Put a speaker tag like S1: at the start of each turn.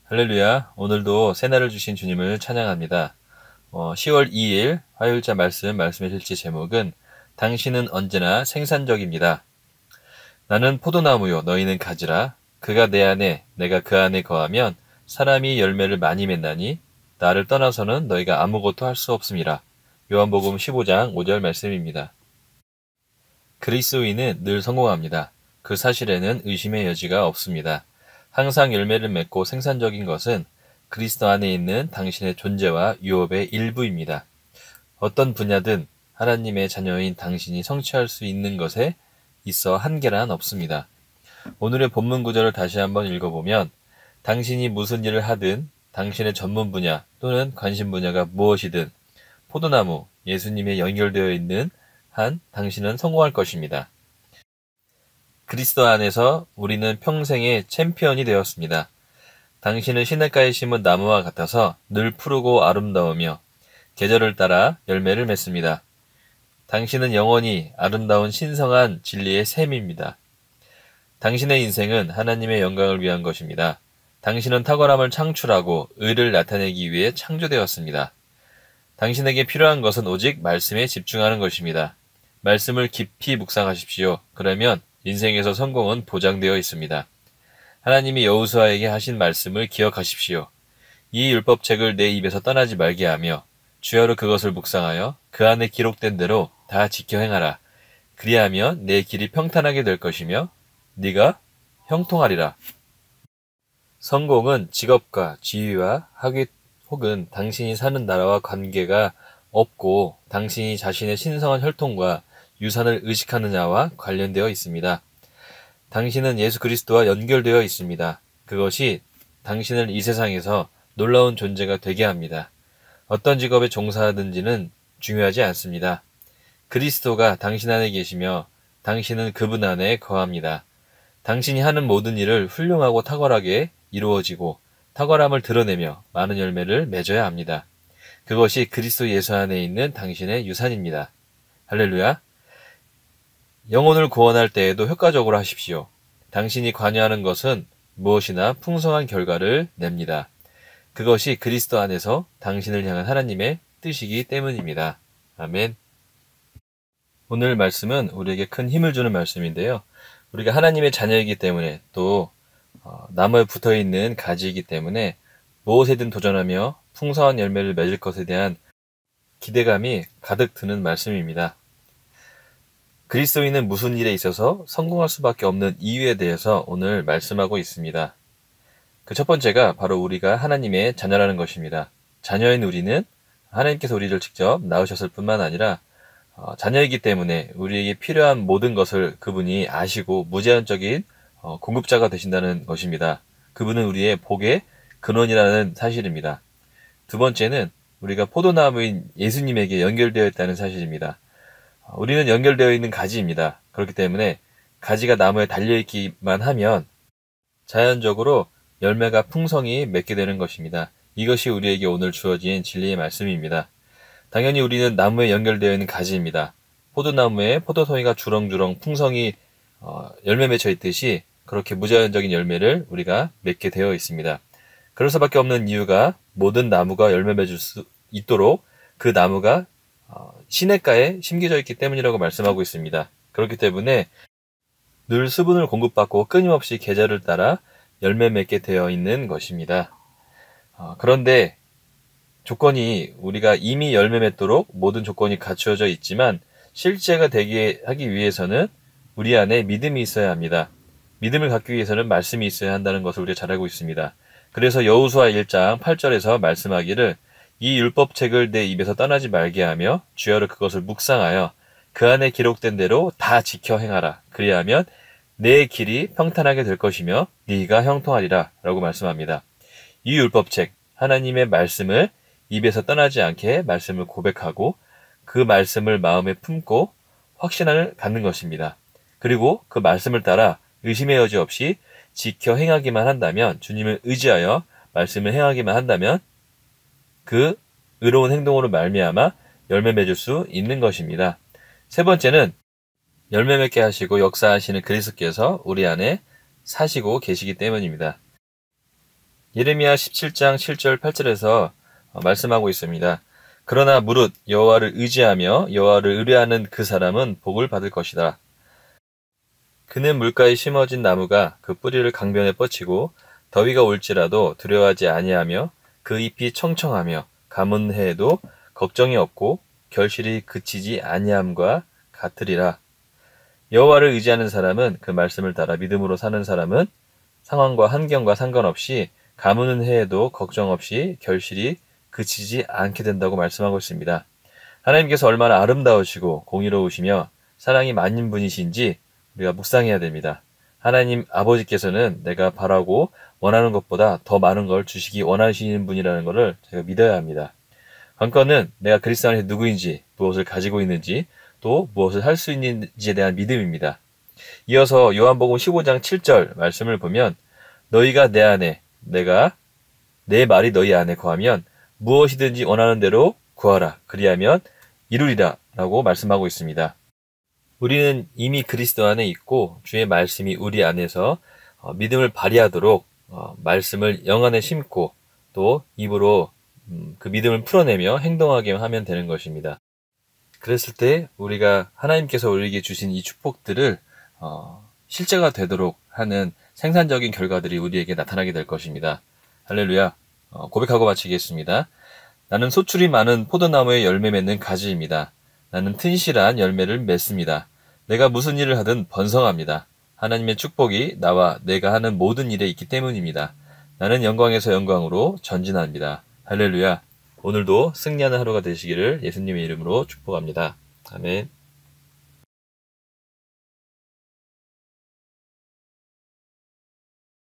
S1: 할렐루야. 오늘도 새날을 주신 주님을 찬양합니다. 10월 2일 화요일자 말씀해 주실 제목은 당신은 언제나 생산적입니다. 나는 포도나무요 너희는 가지라. 그가 내 안에 내가 그 안에 거하면 사람이 열매를 많이 맺나니 나를 떠나서는 너희가 아무것도 할 수 없음이라. 요한복음 15장 5절 말씀입니다. 그리스도인은 늘 성공합니다. 그 사실에는 의심의 여지가 없습니다. 항상 열매를 맺고 생산적인 것은 그리스도 안에 있는 당신의 존재와 유업의 일부입니다. 어떤 분야든 하나님의 자녀인 당신이 성취할 수 있는 것에 있어 한계란 없습니다. 오늘의 본문 구절을 다시 한번 읽어보면 당신이 무슨 일을 하든 당신의 전문 분야 또는 관심 분야가 무엇이든 포도나무, 예수님에 연결되어 있는 한 당신은 성공할 것입니다. 그리스도 안에서 우리는 평생의 챔피언이 되었습니다. 당신은 시냇가에 심은 나무와 같아서 늘 푸르고 아름다우며 계절을 따라 열매를 맺습니다. 당신은 영원히 아름다운 신성한 진리의 샘입니다. 당신의 인생은 하나님의 영광을 위한 것입니다. 당신은 탁월함을 창출하고 의를 나타내기 위해 창조되었습니다. 당신에게 필요한 것은 오직 말씀에 집중하는 것입니다. 말씀을 깊이 묵상하십시오. 그러면 인생에서 성공은 보장되어 있습니다. 하나님이 여호수아에게 하신 말씀을 기억하십시오. 이 율법책을 내 입에서 떠나지 말게 하며 주야로 그것을 묵상하여 그 안에 기록된 대로 다 지켜 행하라. 그리하면 내 길이 평탄하게 될 것이며 네가 형통하리라. 성공은 직업과 지위와 학위 혹은 당신이 사는 나라와 관계가 없고 당신이 자신의 신성한 혈통과 유산을 의식하느냐와 관련되어 있습니다. 당신은 예수 그리스도와 연결되어 있습니다. 그것이 당신을 이 세상에서 놀라운 존재가 되게 합니다. 어떤 직업에 종사하든지는 중요하지 않습니다. 그리스도가 당신 안에 계시며 당신은 그분 안에 거합니다. 당신이 하는 모든 일을 훌륭하고 탁월하게 이루어지고 탁월함을 드러내며 많은 열매를 맺어야 합니다. 그것이 그리스도 예수 안에 있는 당신의 유산입니다. 할렐루야. 영혼을 구원할 때에도 효과적으로 하십시오. 당신이 관여하는 것은 무엇이나 풍성한 결과를 냅니다. 그것이 그리스도 안에서 당신을 향한 하나님의 뜻이기 때문입니다. 아멘. 오늘 말씀은 우리에게 큰 힘을 주는 말씀인데요. 우리가 하나님의 자녀이기 때문에 또 나무에 붙어있는 가지이기 때문에 무엇에든 도전하며 풍성한 열매를 맺을 것에 대한 기대감이 가득 드는 말씀입니다. 그리스도인은 무슨 일에 있어서 성공할 수밖에 없는 이유에 대해서 오늘 말씀하고 있습니다. 그 첫 번째가 바로 우리가 하나님의 자녀라는 것입니다. 자녀인 우리는 하나님께서 우리를 직접 낳으셨을 뿐만 아니라 자녀이기 때문에 우리에게 필요한 모든 것을 그분이 아시고 무제한적인 공급자가 되신다는 것입니다. 그분은 우리의 복의 근원이라는 사실입니다. 두 번째는 우리가 포도나무인 예수님에게 연결되어 있다는 사실입니다. 우리는 연결되어 있는 가지입니다. 그렇기 때문에 가지가 나무에 달려있기만 하면 자연적으로 열매가 풍성히 맺게 되는 것입니다. 이것이 우리에게 오늘 주어진 진리의 말씀입니다. 당연히 우리는 나무에 연결되어 있는 가지입니다. 포도나무에 포도송이가 주렁주렁 풍성히 열매 맺혀 있듯이 그렇게 무제한적인 열매를 우리가 맺게 되어 있습니다. 그럴 수밖에 없는 이유가 모든 나무가 열매 맺을 수 있도록 그 나무가 시냇가에 심겨져 있기 때문이라고 말씀하고 있습니다. 그렇기 때문에 늘 수분을 공급받고 끊임없이 계절을 따라 열매 맺게 되어 있는 것입니다. 그런데 조건이 우리가 이미 열매 맺도록 모든 조건이 갖추어져 있지만 실제가 되게 하기 위해서는 우리 안에 믿음이 있어야 합니다. 믿음을 갖기 위해서는 말씀이 있어야 한다는 것을 우리가 잘 알고 있습니다. 그래서 여호수아 1장 8절에서 말씀하기를 이 율법책을 내 입에서 떠나지 말게 하며 주야로 그것을 묵상하여 그 안에 기록된 대로 다 지켜 행하라. 그리하면 내 길이 평탄하게 될 것이며 네가 형통하리라 라고 말씀합니다. 이 율법책, 하나님의 말씀을 입에서 떠나지 않게 말씀을 고백하고 그 말씀을 마음에 품고 확신을 갖는 것입니다. 그리고 그 말씀을 따라 의심의 여지 없이 지켜 행하기만 한다면, 주님을 의지하여 말씀을 행하기만 한다면 그 의로운 행동으로 말미암아 열매 맺을 수 있는 것입니다. 세 번째는 열매 맺게 하시고 역사하시는 그리스도께서 우리 안에 사시고 계시기 때문입니다. 예레미야 17장 7절 8절에서 말씀하고 있습니다. 그러나 무릇 여호와를 의지하며 여호와를 의뢰하는 그 사람은 복을 받을 것이다. 그는 물가에 심어진 나무가 그 뿌리를 강변에 뻗치고 더위가 올지라도 두려워하지 아니하며 그 잎이 청청하며 가뭄 해에도 걱정이 없고 결실이 그치지 아니함과 같으리라. 여호와를 의지하는 사람은, 그 말씀을 따라 믿음으로 사는 사람은 상황과 환경과 상관없이 가뭄 해에도 걱정 없이 결실이 그치지 않게 된다고 말씀하고 있습니다. 하나님께서 얼마나 아름다우시고 공의로우시며 사랑이 많은 분이신지 우리가 묵상해야 됩니다. 하나님 아버지께서는 내가 바라고 원하는 것보다 더 많은 걸 주시기 원하시는 분이라는 것을 제가 믿어야 합니다. 관건은 내가 그리스도 안에 누구인지, 무엇을 가지고 있는지, 또 무엇을 할 수 있는지에 대한 믿음입니다. 이어서 요한복음 15장 7절 말씀을 보면 너희가 내 안에, 내가 내 말이 너희 안에 거하면 무엇이든지 원하는 대로 구하라. 그리하면 이루리라 라고 말씀하고 있습니다. 우리는 이미 그리스도 안에 있고 주의 말씀이 우리 안에서 믿음을 발휘하도록 말씀을 영 안에 심고 또 입으로 그 믿음을 풀어내며 행동하게 하면 되는 것입니다. 그랬을 때 우리가 하나님께서 우리에게 주신 이 축복들을 실제가 되도록 하는 생산적인 결과들이 우리에게 나타나게 될 것입니다. 할렐루야. 고백하고 마치겠습니다. 나는 소출이 많은 포도나무에 열매 맺는 가지입니다. 나는 튼실한 열매를 맺습니다. 내가 무슨 일을 하든 번성합니다. 하나님의 축복이 나와 내가 하는 모든 일에 있기 때문입니다. 나는 영광에서 영광으로 전진합니다. 할렐루야. 오늘도 승리하는 하루가 되시기를 예수님의 이름으로 축복합니다. 아멘.